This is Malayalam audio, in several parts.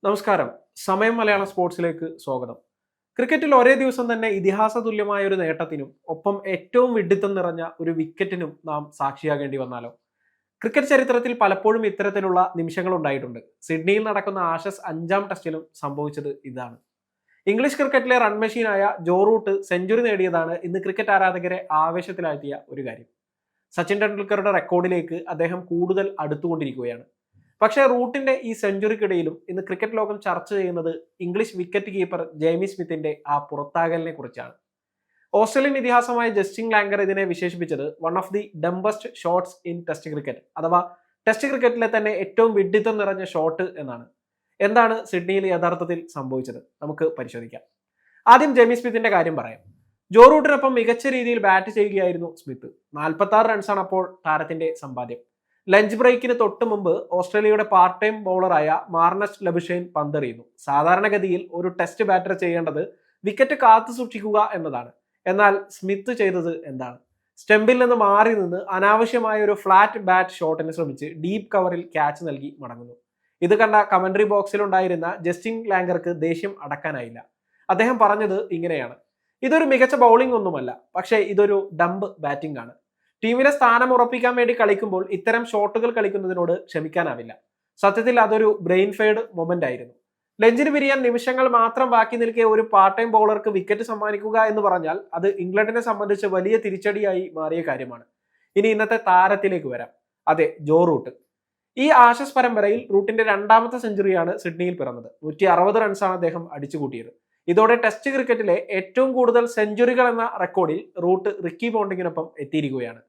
നമസ്കാരം. സമയം മലയാളം സ്പോർട്സിലേക്ക് സ്വാഗതം. ക്രിക്കറ്റിൽ ഒരേ ദിവസം തന്നെ ഇതിഹാസ തുല്യമായ ഒരു നേട്ടത്തിനും ഒപ്പം ഏറ്റവും വിഡ്ഢിത്തം നിറഞ്ഞ ഒരു വിക്കറ്റിനും നാം സാക്ഷിയാകേണ്ടി വന്നാലോ? ക്രിക്കറ്റ് ചരിത്രത്തിൽ പലപ്പോഴും ഇത്തരത്തിലുള്ള നിമിഷങ്ങൾ ഉണ്ടായിട്ടുണ്ട്. സിഡ്നിയിൽ നടക്കുന്ന ആഷസ് 5ാം ടെസ്റ്റിലും സംഭവിച്ചത് ഇതാണ്. ഇംഗ്ലീഷ് ക്രിക്കറ്റിലെ റൺ മെഷീനായ ജോ റൂട്ട് സെഞ്ചുറി നേടിയതാണ് ഇന്ന് ക്രിക്കറ്റ് ആരാധകരെ ആവേശത്തിലാക്കിയ ഒരു കാര്യം. സച്ചിൻ ടെണ്ടുൽക്കറുടെ റെക്കോർഡിലേക്ക് അദ്ദേഹം കൂടുതൽ അടുത്തുകൊണ്ടിരിക്കുകയാണ്. പക്ഷേ റൂട്ടിന്റെ ഈ സെഞ്ചുറിക്കിടയിലും ഇന്ന് ക്രിക്കറ്റ് ലോകം ചർച്ച ചെയ്യുന്നത് ഇംഗ്ലീഷ് വിക്കറ്റ് കീപ്പർ ജെയ്മി സ്മിത്തിന്റെ ആ പുറത്താകലിനെ കുറിച്ചാണ്. ഓസ്ട്രേലിയൻ ഇതിഹാസമായ ജസ്റ്റിൻ ലാംഗർ ഇതിനെ വിശേഷിപ്പിച്ചത് one of the dumbest shots in test cricket, അഥവാ ടെസ്റ്റ് ക്രിക്കറ്റിലെ തന്നെ ഏറ്റവും വിഡ്ഢിത്തം നിറഞ്ഞ ഷോട്ട് എന്നാണ്. എന്താണ് സിഡ്നിയിൽ യഥാർത്ഥത്തിൽ സംഭവിച്ചത് നമുക്ക് പരിശോധിക്കാം. ആദ്യം ജെയ്മി സ്മിത്തിന്റെ കാര്യം പറയാം. ജോ റൂട്ടിനൊപ്പം മികച്ച രീതിയിൽ ബാറ്റ് ചെയ്യുകയായിരുന്നു സ്മിത്ത്. 46 റൺസാണ് അപ്പോൾ താരത്തിന്റെ സമ്പാദ്യം. ലഞ്ച് ബ്രേക്കിന് തൊട്ട് മുമ്പ് ഓസ്ട്രേലിയയുടെ പാർട്ട് ടൈം ബൗളറായ മാർണസ് ലബുഷൈൻ പന്തെറിയുന്നു. സാധാരണഗതിയിൽ ഒരു ടെസ്റ്റ് ബാറ്റർ ചെയ്യേണ്ടത് വിക്കറ്റ് കാത്തു സൂക്ഷിക്കുക എന്നതാണ്. എന്നാൽ സ്മിത്ത് ചെയ്തത് എന്താണ്? സ്റ്റെമ്പിൽ നിന്ന് മാറി നിന്ന് അനാവശ്യമായ ഒരു ഫ്ലാറ്റ് ബാറ്റ് ഷോട്ടിന് ശ്രമിച്ച് ഡീപ്പ് കവറിൽ ക്യാച്ച് നൽകി മടങ്ങുന്നു. ഇത് കണ്ട കമന്ററി ബോക്സിലുണ്ടായിരുന്ന ജസ്റ്റിൻ ലാംഗർക്ക് ദേഷ്യം അടക്കാനായില്ല. അദ്ദേഹം പറഞ്ഞത് ഇങ്ങനെയാണ്: ഇതൊരു മികച്ച ബൗളിംഗ് ഒന്നുമല്ല, പക്ഷേ ഇതൊരു ഡംബ് ബാറ്റിംഗ് ആണ്. ടീമിലെ സ്ഥാനം ഉറപ്പിക്കാൻ വേണ്ടി കളിക്കുമ്പോൾ ഇത്തരം ഷോട്ടുകൾ കളിക്കുന്നതിനോട് ക്ഷമിക്കാനാവില്ല. സത്യത്തിൽ അതൊരു ബ്രെയിൻ ഫെയ്ഡ് മൊമെന്റ് ആയിരുന്നു. ലഞ്ചിന് പിരിയാൻ നിമിഷങ്ങൾ മാത്രം ബാക്കി നിൽക്കെ ഒരു പാർട്ട് ടൈം ബൗളർക്ക് വിക്കറ്റ് സമ്മാനിക്കുക എന്ന് പറഞ്ഞാൽ അത് ഇംഗ്ലണ്ടിനെ സംബന്ധിച്ച് വലിയ തിരിച്ചടിയായി മാറിയ കാര്യമാണ്. ഇനി ഇന്നത്തെ താരത്തിലേക്ക് വരാം. അതെ, ജോ റൂട്ട്. ഈ ആഷസ് പരമ്പരയിൽ റൂട്ടിന്റെ 2ാമത്തെ സെഞ്ചുറിയാണ് സിഡ്നിയിൽ പിറന്നത്. 160 റൺസാണ് അദ്ദേഹം അടിച്ചുകൂട്ടിയത്. ഇതോടെ ടെസ്റ്റ് ക്രിക്കറ്റിലെ ഏറ്റവും കൂടുതൽ സെഞ്ചുറികൾ എന്ന റെക്കോർഡിൽ റൂട്ട് റിക്കി പോണ്ടിങ്ങിനൊപ്പം എത്തിയിരിക്കുകയാണ്.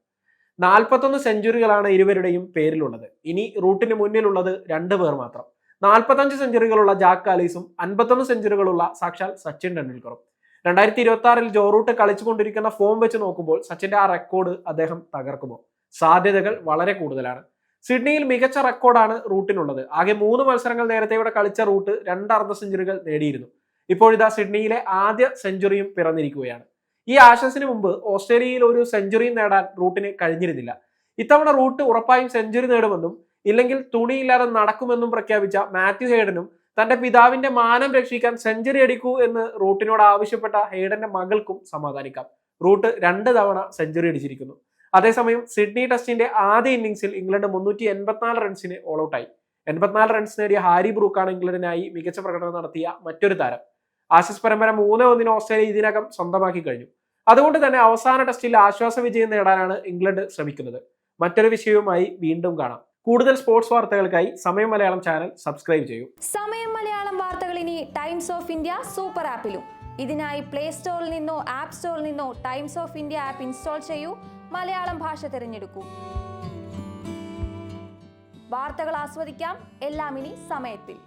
41 സെഞ്ചുറികളാണ് ഇരുവരുടെയും പേരിലുള്ളത്. ഇനി റൂട്ടിന് മുന്നിലുള്ളത് 2 പേർ മാത്രം. 45 സെഞ്ചുറികളുള്ള ജാക്ക് കാലീസും 51 സെഞ്ചുറികളുള്ള സാക്ഷാൽ സച്ചിൻ ടെണ്ടുൽക്കറും. 2026 ജോ റൂട്ട് കളിച്ചുകൊണ്ടിരിക്കുന്ന ഫോം വെച്ച് നോക്കുമ്പോൾ സച്ചിന്റെ ആ റെക്കോർഡ് അദ്ദേഹം തകർക്കുമോ? സാധ്യതകൾ വളരെ കൂടുതലാണ്. സിഡ്നിയിൽ മികച്ച റെക്കോർഡാണ് റൂട്ടിനുള്ളത്. ആകെ 3 മത്സരങ്ങൾ നേരത്തെ ഇവിടെ കളിച്ച റൂട്ട് 2 അർദ്ധ സെഞ്ചുറികൾ നേടിയിരുന്നു. ഇപ്പോഴിതാ സിഡ്നിയിലെ ആദ്യ സെഞ്ചുറിയും പിറന്നിരിക്കുകയാണ്. ഈ ആഷസിന് മുമ്പ് ഓസ്ട്രേലിയയിൽ ഒരു സെഞ്ചുറിയും നേടാൻ റൂട്ടിന് കഴിഞ്ഞിരുന്നില്ല. ഇത്തവണ റൂട്ട് ഉറപ്പായും സെഞ്ചുറി നേടുമെന്നും ഇല്ലെങ്കിൽ തുണിയില്ലാതെ നടക്കുമെന്നും പ്രഖ്യാപിച്ച മാത്യു ഹെയ്ഡനും തന്റെ പിതാവിന്റെ മാനം രക്ഷിക്കാൻ സെഞ്ചുറി അടിക്കൂ എന്ന് റൂട്ടിനോട് ആവശ്യപ്പെട്ട ഹെയ്ഡന്റെ മകൾക്കും സമാധാനിക്കാം. റൂട്ട് 2 തവണ സെഞ്ചുറി അടിച്ചിരിക്കുന്നു. അതേസമയം സിഡ്നി ടെസ്റ്റിന്റെ ആദ്യ ഇന്നിംഗ്സിൽ ഇംഗ്ലണ്ട് 384 റൺസിന് ഓൾ ഔട്ടായി. 84 റൺസ് നേടിയ ഹാരി ബ്രൂക്കാണ് ഇംഗ്ലണ്ടിനായി മികച്ച പ്രകടനം നടത്തിയ മറ്റൊരു താരം. ആഷസ് പരമ്പര 3-1 ഓസ്ട്രേലിയ ഇതിനകം സ്വന്തമാക്കി കഴിഞ്ഞു. അതുകൊണ്ട് തന്നെ അവസാന ടെസ്റ്റിൽ ആശ്വാസ വിജയം നേടാനാണ് ഇംഗ്ലണ്ട് ശ്രമിക്കുന്നത്. മറ്റൊരു വിഷയവുമായി വീണ്ടും കാണാം. കൂടുതൽ സ്പോർട്സ് വാർത്തകൾക്കായി സമയം മലയാളം ചാനൽ സബ്സ്ക്രൈബ് ചെയ്യൂ. സമയം മലയാളം വാർത്തകൾ ഇനി ടൈംസ് ഓഫ് ഇന്ത്യ സൂപ്പർ ആപ്പിലും. ഇതിനായി പ്ലേ സ്റ്റോറിൽ നിന്നോ ആപ്പ് സ്റ്റോറിൽ നിന്നോ times of India app install ചെയ്യൂ. മലയാളം ഭാഷ തിരഞ്ഞെടുക്കൂ. വാർത്തകൾ ആസ്വദിക്കാം. എല്ലാം ഇനി സമയത്തിൽ.